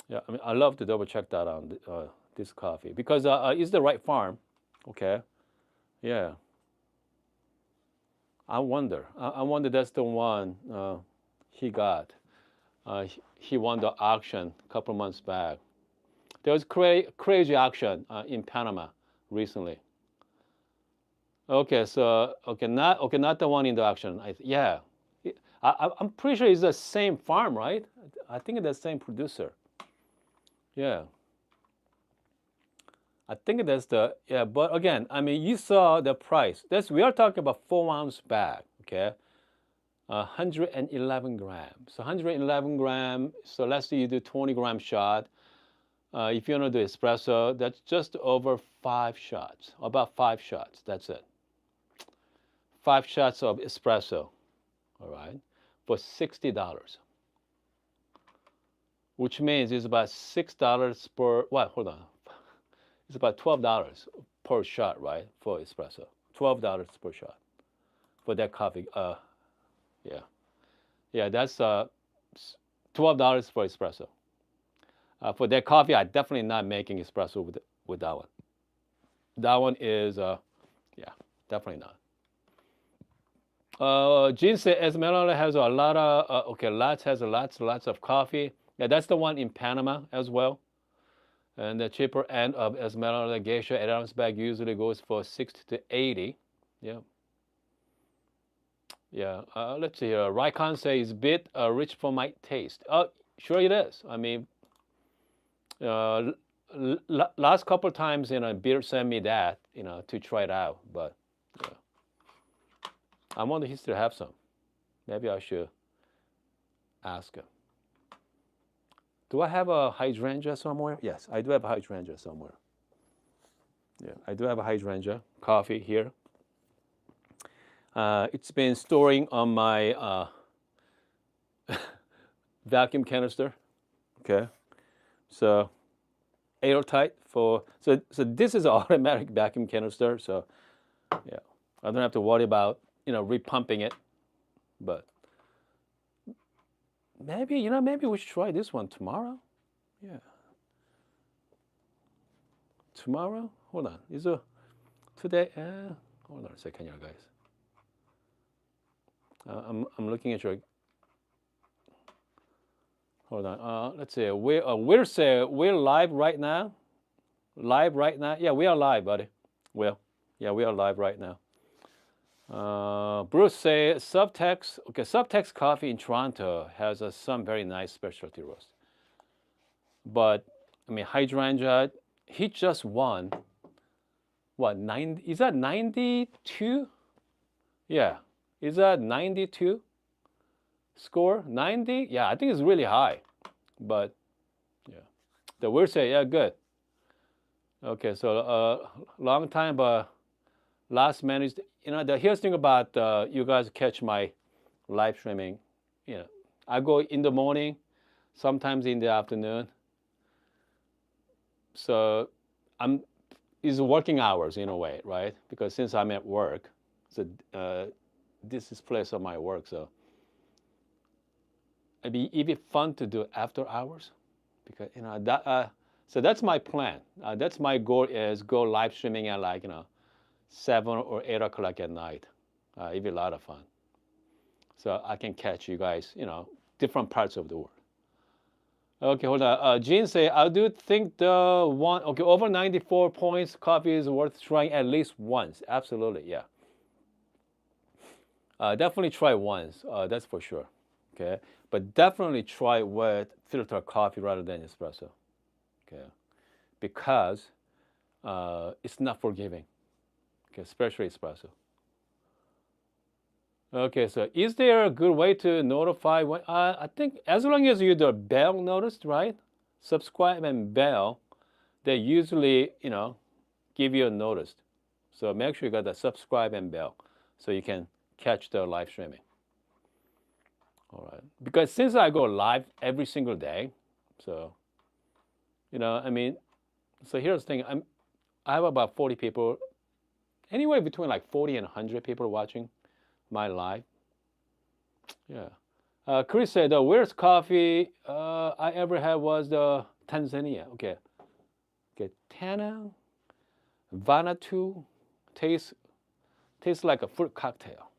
A: Yeah, I mean I love to double check that on this coffee because it's the right farm. Okay. Yeah. I wonder that's the one he got. He won the auction a couple months back. There was crazy auction in Panama recently. Okay, so not the one in the auction. Yeah, I'm pretty sure it's the same farm, right? I think it's the same producer. Yeah, I think that's the yeah. But again, I mean, you saw the price. That's we are talking about 4 ounce bag. Okay, 111 grams. So 111 gram. So let's say you do 20-gram shot. If you want to do espresso, that's just over 5 shots. About 5 shots. That's it. 5 shots of espresso. All right, for $60, which means it's about $6 per. What? Hold on. It's about $12 per shot, right, for espresso. $12 per shot for that coffee. Yeah, yeah, that's $12 for espresso. For that coffee, I definitely not making espresso with that one. That one is yeah, definitely not. Gene said Esmeralda has a lot of okay, lots of coffee. Yeah, that's the one in Panama as well. And the cheaper end of Esmeralda Geisha 8 ounce bag usually goes for 60 to 80. Yeah. Yeah. Let's see here. Raikon says a bit rich for my taste. Sure it is. I mean, uh, last couple of times, Beer sent me that, to try it out. But yeah. I wonder he still have some. Maybe I should ask him. Do I have a hydrangea somewhere? Yes, I do have a hydrangea somewhere. Yeah, I do have a hydrangea coffee here. It's been storing on my vacuum canister. Okay, so airtight so this is an automatic vacuum canister. So yeah, I don't have to worry about repumping it. But maybe we should try this one tomorrow. Yeah, tomorrow. Hold on, is it today? Hold on a second, here, guys. I'm looking at your. Hold on. Let's see. We're live right now. Live right now. Yeah, we are live, buddy. Well, yeah, we are live right now. Bruce say Subtext. Okay, Subtext Coffee in Toronto has some very nice specialty roast. But I mean, hydrangea. He just won. What 90? Is that 92? Yeah. Is that 92 score? 90? Yeah, I think it's really high. But yeah, the word say yeah, good. Okay, so long time, but last minute. Here's the thing about you guys catch my live streaming. I go in the morning, sometimes in the afternoon. So it's working hours in a way, right? Because since I'm at work, so this is place of my work. So it'd be fun to do after hours, because that. So that's my plan. That's my goal is go live streaming at 7 or 8 o'clock at night. It'd be a lot of fun. So I can catch you guys, different parts of the world. Okay, hold on. Gene say, I do think the one, okay, over 94 points coffee is worth trying at least once. Absolutely, yeah. Definitely try once, that's for sure. Okay, but definitely try with filter coffee rather than espresso. Okay, because it's not forgiving. Okay, especially espresso. Okay, so is there a good way to notify when? I think as long as you do a bell notice, right? Subscribe and bell, they usually give you a notice. So make sure you got the subscribe and bell, so you can catch the live streaming. All right. Because since I go live every single day, so I mean, so here's the thing. I have about 40 people, anywhere between like 40 and 100 people watching my live. Yeah. Chris said the worst coffee I ever had was the Tanzania. Okay. Okay. Tana Vanatu tastes like a fruit cocktail.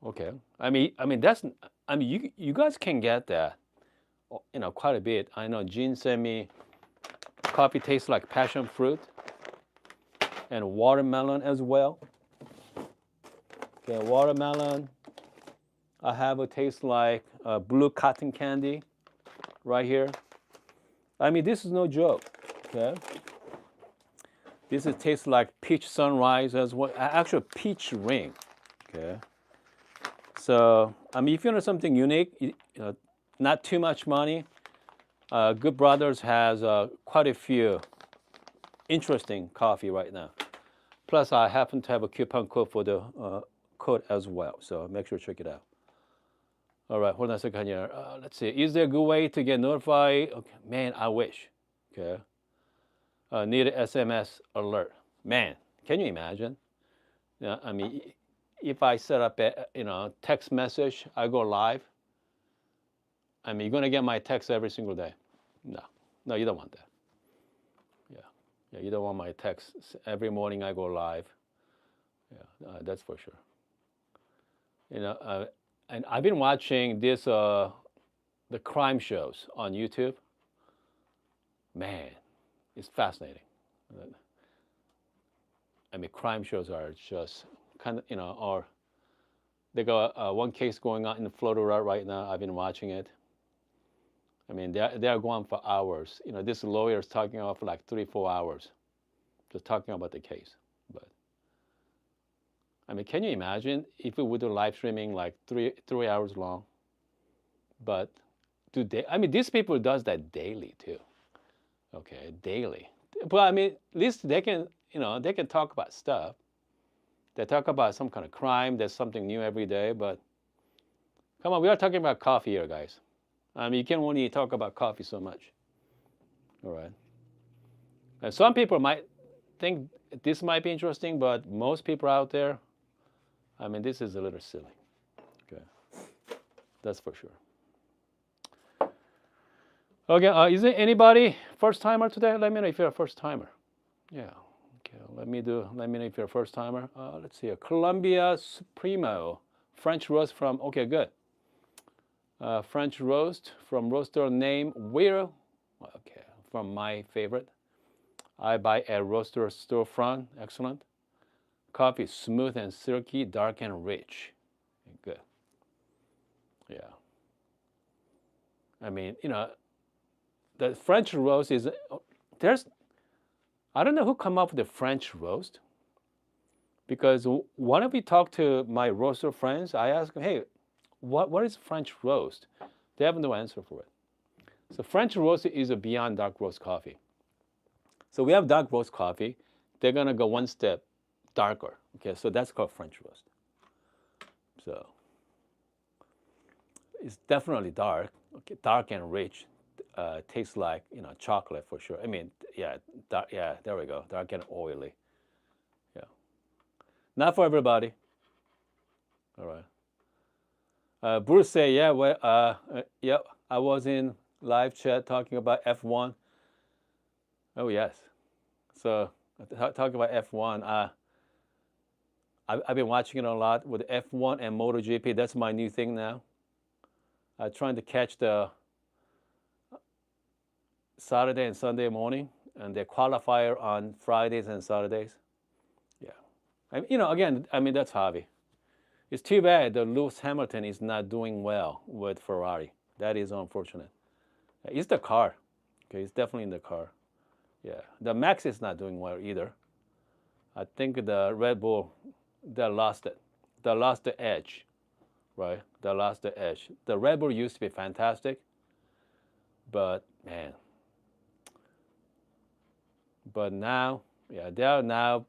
A: Okay. I mean that's you guys can get that, quite a bit. I know Gene sent me coffee tastes like passion fruit and watermelon as well. Okay, watermelon. I have a taste like blue cotton candy right here. I mean, this is no joke. Okay, this is tastes like peach sunrise as well. Actual peach ring. Okay, so I mean, if you want something unique, not too much money. Good Brothers has quite a few interesting coffee right now. Plus, I happen to have a coupon code for the code as well, so make sure to check it out. All right, hold on a second here. Let's see. Is there a good way to get notified? Okay, man, I wish. Okay. Need an SMS alert. Man, can you imagine? Yeah, I mean, if I set up a text message, I go live. I mean, you're gonna get my text every single day. No, no, you don't want that. Yeah, yeah, you don't want my text every morning. I go live. Yeah, that's for sure. And I've been watching the crime shows on YouTube. Man, it's fascinating. I mean, crime shows are just kind of, or they got one case going on in Florida right now. I've been watching it. I mean, they're going for hours. This lawyer is talking about for like 3-4 hours, just talking about the case. But I mean, can you imagine if we would do live streaming like three hours long? But today, I mean, these people does that daily too. Okay, daily. But I mean, at least they can, they can talk about stuff. They talk about some kind of crime. There's something new every day. But come on, we are talking about coffee here, guys. I mean, you can only talk about coffee so much. All right. And some people might think this might be interesting, but most people out there, I mean, this is a little silly. Okay, that's for sure. Okay, is there anybody first timer today? Let me know if you're a first timer. Yeah. Okay, let me know if you're a first timer. Let's see, a Columbia Supremo French roast from. Okay, good. French roast from roaster name Will. Okay, from my favorite. I buy at roaster storefront. Excellent. Coffee smooth and silky, dark and rich. Good. Yeah. I mean, the French roast is there's. I don't know who come up with the French roast, because whenever we talk to my roaster friends, I ask them, hey, what is French roast? They have no answer for it. So French roast is a beyond dark roast coffee. So we have dark roast coffee. They're gonna go one step darker. Okay, so that's called French roast. So it's definitely dark. Okay, dark and rich. Tastes like chocolate for sure. I mean, yeah, dark, yeah. There we go. Dark and oily. Yeah, not for everybody. All right. Bruce say, yeah, well, yeah, I was in live chat talking about F1. Oh yes. So talking about F1, I've been watching it a lot with F1 and MotoGP. That's my new thing now. Trying to catch the Saturday and Sunday morning, and the qualifier on Fridays and Saturdays. Yeah, again, I mean that's hobby. It's too bad that Lewis Hamilton is not doing well with Ferrari. That is unfortunate. It's the car. Okay, it's definitely in the car. Yeah, the Max is not doing well either. I think the Red Bull, they lost it. They lost the edge, right? They lost the edge. The Red Bull used to be fantastic, but man, but now, yeah, they are now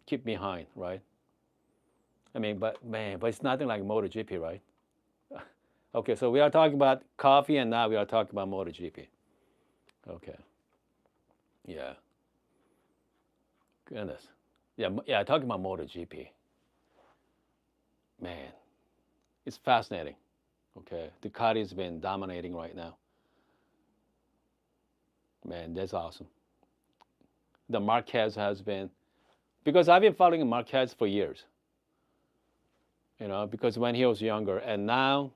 A: keep behind, right? I mean, but man, but it's nothing like MotoGP, right? Okay, so we are talking about coffee, and now we are talking about MotoGP. Okay, yeah, goodness, yeah, yeah. Talking about MotoGP, man, it's fascinating. Okay, Ducati's been dominating right now. Man, that's awesome. The Marquez has been because I've been following Marquez for years. Because when he was younger, and now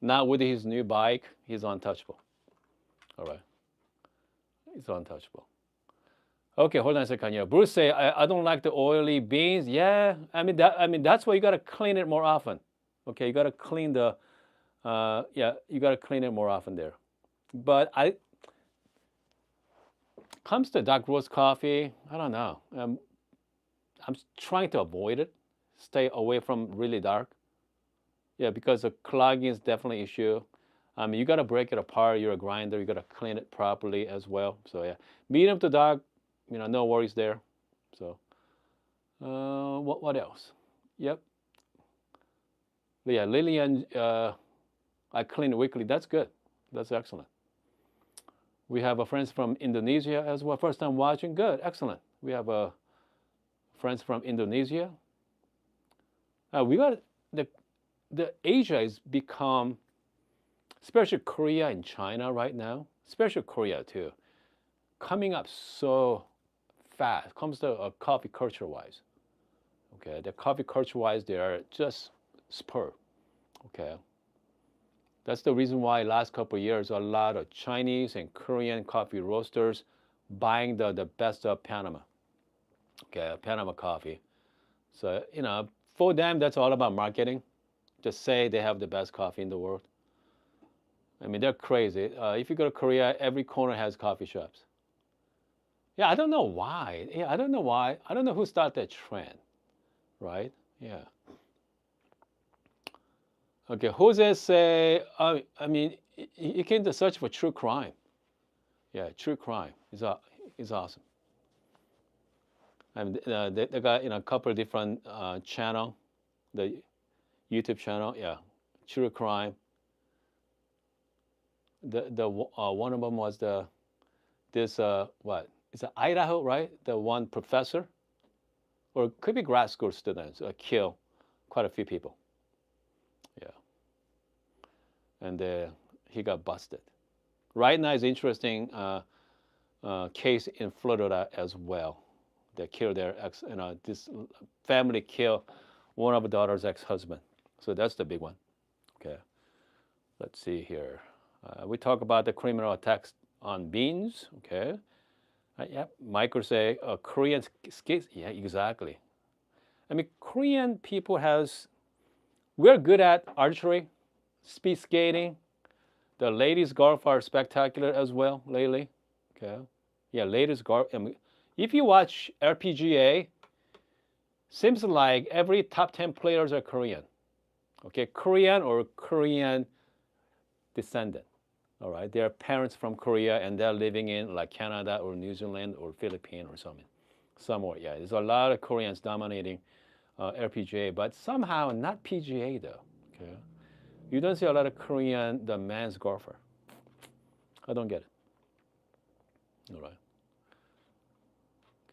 A: with his new bike, he's untouchable. All right, he's untouchable. Okay, hold on a second. Yeah, Bruce say I don't like the oily beans. Yeah, I mean that's why you gotta clean it more often. Okay, you gotta clean the yeah, you gotta clean it more often there. But I comes to dark roast coffee. I don't know. I'm trying to avoid it. Stay away from really dark. Yeah, because the clogging is definitely an issue. You gotta break it apart. You're a grinder. You gotta clean it properly as well. So yeah, medium to dark. No worries there. So what else? Yep. But yeah, Lillian. I clean weekly. That's good. That's excellent. We have a friends from Indonesia as well. First time watching. Good. Excellent. We have friends from Indonesia. We got the Asia has become, especially Korea and China right now, especially Korea too, coming up so fast. Comes to coffee culture wise. Okay, the coffee culture wise, they are just superb. Okay, that's the reason why last couple of years a lot of Chinese and Korean coffee roasters buying the best of Panama. Okay, Panama coffee. So for them that's all about marketing. Just say they have the best coffee in the world. I mean they're crazy. If you go to Korea, every corner has coffee shops. Yeah, I don't know why. Yeah, I don't know why. I don't know who started that trend, right? Yeah. Okay, Jose say, I mean, you came to search for true crime. Yeah, true crime is awesome. I mean, they got a couple of different channel, the YouTube channel. Yeah, true crime. The one of them was this what? It's Idaho, right? The one professor, or it could be grad school students, kill quite a few people. Yeah, and he got busted. Right now is interesting case in Florida as well. They killed their ex. This family killed one of the daughter's ex-husband. So that's the big one. Okay. Let's see here. We talk about the criminal attacks on beans. Okay. Yeah. Michael say Korean skates. Yeah, exactly. I mean, Korean people has we're good at archery, speed skating. The ladies golf are spectacular as well lately. Okay. Yeah, ladies golf. I mean, if you watch LPGA, seems like every top 10 players are Korean. Okay, Korean or Korean descendant. All right, their parents from Korea and they're living in like Canada or New Zealand or Philippines or something. Somewhere, yeah. There's a lot of Koreans dominating LPGA, but somehow not PGA though. Okay, you don't see a lot of Korean the men's golfer. I don't get it. All right.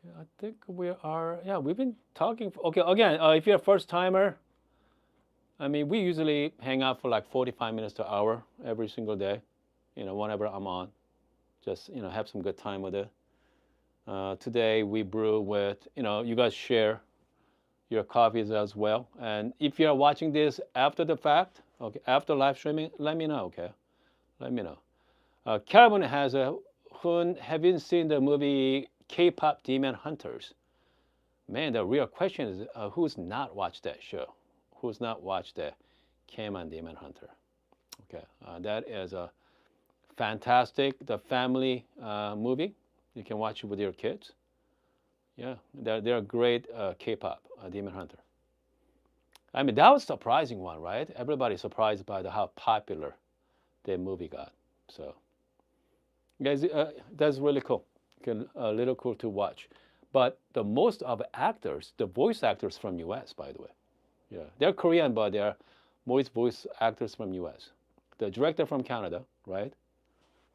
A: Okay, I think we are. Yeah, we've been talking. Okay, again, if you're a first timer, I mean, we usually hang out for like 45 minutes to an hour every single day. Whenever I'm on, just have some good time with it. Today we brew with you guys share your coffees as well. And if you're watching this after the fact, okay, after live streaming, let me know. Okay, let me know. Calvin has a Hun. Have you seen the movie K-pop Demon Hunters? Man, the real question is who's not watched that show? Who's not watched the K-pop Demon Hunter? Okay, that is a fantastic, the family movie. You can watch it with your kids. Yeah, they're a great K-pop Demon Hunter. I mean, that was a surprising one, right? Everybody's surprised by how popular the movie got. So, guys, that's really cool. A little cool to watch. But the most of actors, the voice actors from US, by the way. Yeah, they're Korean, but they're most voice actors from U.S. The director from Canada, right?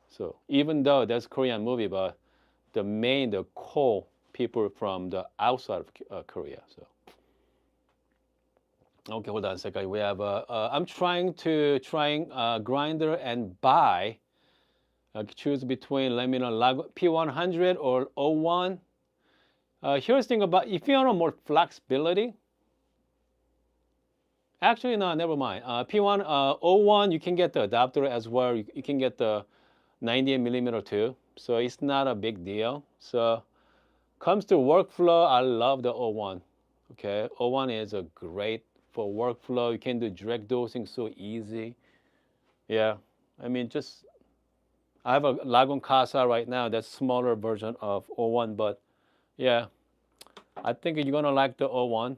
A: So even though that's Korean movie, but the core people from the outside of Korea. So okay, hold on a second. We have I'm trying grinder and buy. Choose between, let me know, P100 or O1. Here's the thing about if you want more flexibility. Actually, no, never mind. P1, O1, you can get the adapter as well. You can get the 98 millimeter too. So it's not a big deal. So comes to workflow, I love the O1. Okay, O1 is a great for workflow. You can do direct dosing so easy. Yeah, I mean just I have a Lagun Casa right now. That's smaller version of O1, but yeah, I think you're gonna like the O1.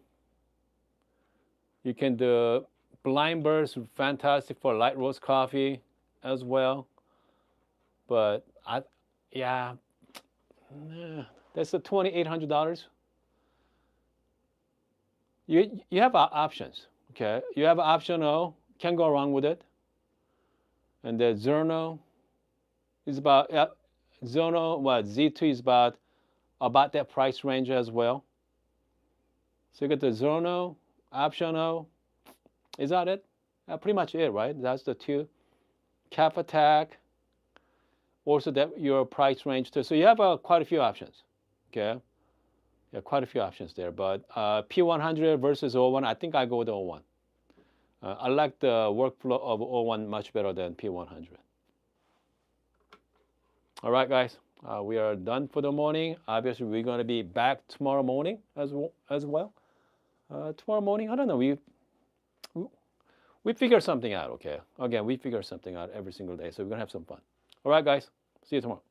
A: You can do blind burst, fantastic for light roast coffee as well. But yeah, that's a $2,800. You have options. Okay, you have option O. Can't go wrong with it. And the Zerno is about Zerno. What Z2 is about that price range as well. So you get the Zerno option O. Is that it? Pretty much it, right? That's the two. Cap Attack. Also, that your price range too. So you have quite a few options. Okay, yeah, quite a few options there. But P100 versus O1, I think I go with O1. I like the workflow of O1 much better than P100. All right, guys, we are done for the morning. Obviously, we're going to be back tomorrow morning as well. Tomorrow morning, I don't know. We figure something out. Okay. Again, we figure something out every single day, so we're gonna have some fun. All right, guys. See you tomorrow.